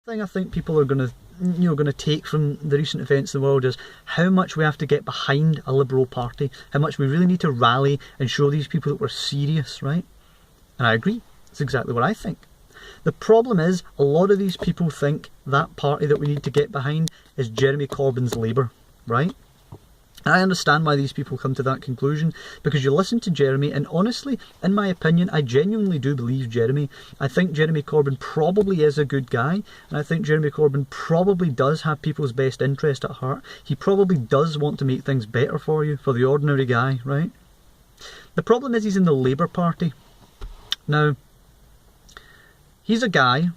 thing I think people are going to take from the recent events in the world is how much we have to get behind a Liberal Party, how much we really need to rally and show these people that we're serious, right? And I agree, that's exactly what I think. The problem is, a lot of these people think that party that we need to get behind is Jeremy Corbyn's Labour, right? And I understand why these people come to that conclusion, because you listen to Jeremy, and honestly, in my opinion, I genuinely do believe Jeremy. I think Jeremy Corbyn probably is a good guy, and I think Jeremy Corbyn probably does have people's best interest at heart. He probably does want to make things better for you, for the ordinary guy, right? The problem is he's in the Labour Party. Now, he's a guy,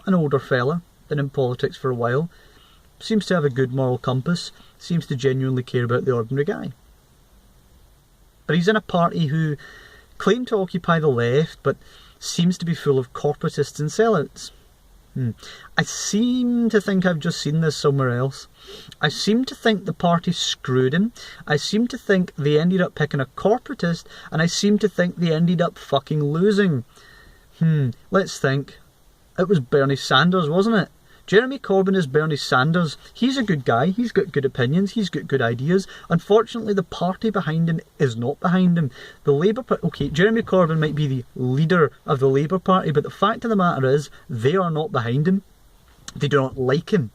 an older fella, been in politics for a while, seems to have a good moral compass, seems to genuinely care about the ordinary guy. But he's in a party who claim to occupy the left, but seems to be full of corporatists and sellouts. I seem to think I've just seen this somewhere else. I seem to think the party screwed him. I seem to think they ended up picking a corporatist, and I seem to think they ended up fucking losing. Let's think. It was Bernie Sanders, wasn't it? Jeremy Corbyn is Bernie Sanders. He's a good guy, he's got good opinions, he's got good ideas. Unfortunately, the party behind him is not behind him. The Labour Party, okay, Jeremy Corbyn might be the leader of the Labour Party, but the fact of the matter is, they are not behind him. They do not like him.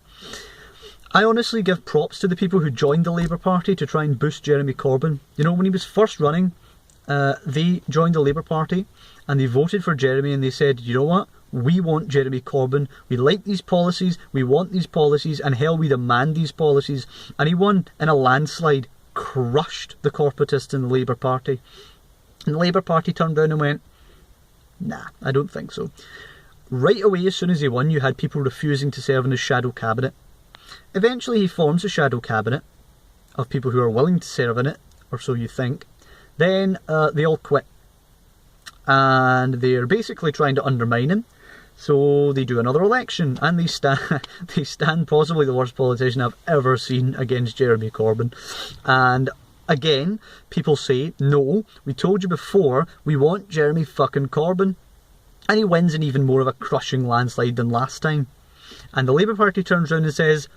I honestly give props to the people who joined the Labour Party to try and boost Jeremy Corbyn. You know, when he was first running, they joined the Labour Party and they voted for Jeremy, and they said, you know what? We want Jeremy Corbyn, we like these policies, we want these policies, and hell, we demand these policies. And he won in a landslide, crushed the corporatists in the Labour Party. And the Labour Party turned around and went, nah, I don't think so. Right away, as soon as he won, you had people refusing to serve in his shadow cabinet. Eventually he forms a shadow cabinet of people who are willing to serve in it, or so you think. Then they all quit. And they're basically trying to undermine him. So they do another election, and they stand possibly the worst politician I've ever seen against Jeremy Corbyn. And again, people say, no, we told you before, we want Jeremy fucking Corbyn. And he wins in even more of a crushing landslide than last time. And the Labour Party turns around and says,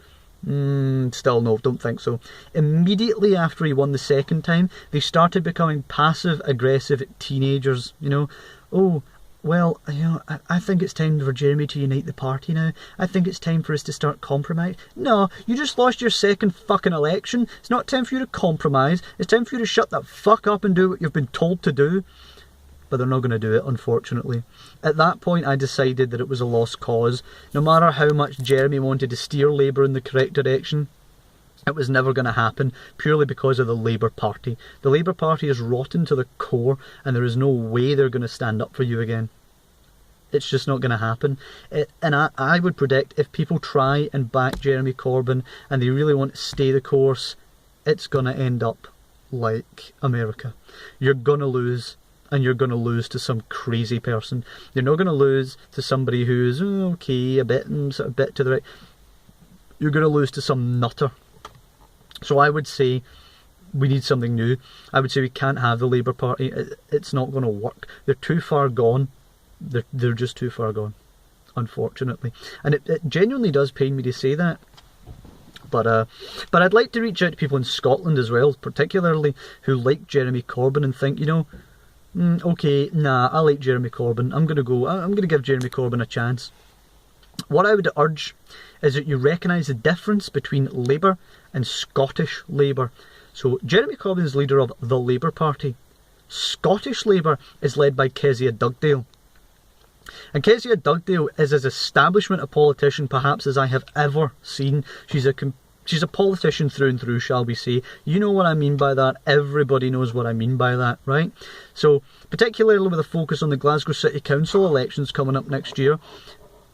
still no, don't think so. Immediately after he won the second time, they started becoming passive-aggressive teenagers, you know. Oh, well, you know, I think it's time for Jeremy to unite the party now. I think it's time for us to start compromise. No, you just lost your second fucking election. It's not time for you to compromise. It's time for you to shut that fuck up and do what you've been told to do. But they're not going to do it, unfortunately. At that point, I decided that it was a lost cause. No matter how much Jeremy wanted to steer Labour in the correct direction, it was never going to happen, purely because of the Labour Party. The Labour Party is rotten to the core, and there is no way they're going to stand up for you again. It's just not going to happen. And I would predict, if people try and back Jeremy Corbyn, and they really want to stay the course, it's going to end up like America. You're going to lose, and you're going to lose to some crazy person. You're not going to lose to somebody who's, okay, a bit to the right. You're going to lose to some nutter. So I would say we need something new. I would say we can't have the Labour Party. It's not going to work. They're too far gone. They're just too far gone, unfortunately. And it genuinely does pain me to say that. But I'd like to reach out to people in Scotland as well, particularly who like Jeremy Corbyn and think, you know, okay, nah, I like Jeremy Corbyn. I'm going to give Jeremy Corbyn a chance. What I would urge is that you recognise the difference between Labour and Scottish Labour. So Jeremy Corbyn is leader of the Labour Party. Scottish Labour is led by Kezia Dugdale. And Kezia Dugdale is as establishment a politician perhaps as I have ever seen. She's a politician through and through, shall we say. You know what I mean by that. Everybody knows what I mean by that, right? So, particularly with a focus on the Glasgow City Council elections coming up next year,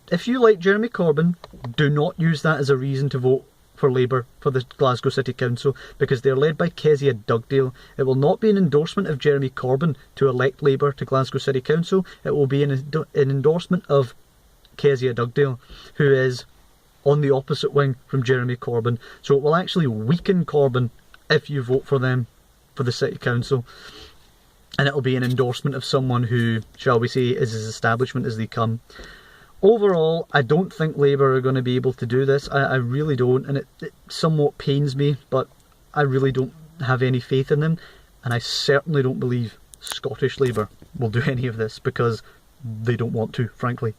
if you like Jeremy Corbyn, do not use that as a reason to vote for Labour for the Glasgow City Council, because they're led by Kezia Dugdale. It will not be an endorsement of Jeremy Corbyn to elect Labour to Glasgow City Council. It will be an endorsement of Kezia Dugdale, who is on the opposite wing from Jeremy Corbyn. So it will actually weaken Corbyn if you vote for them for the City Council. And it will be an endorsement of someone who, shall we say, is as establishment as they come. Overall, I don't think Labour are going to be able to do this. I really don't, and it somewhat pains me, but I really don't have any faith in them, and I certainly don't believe Scottish Labour will do any of this, because they don't want to, frankly.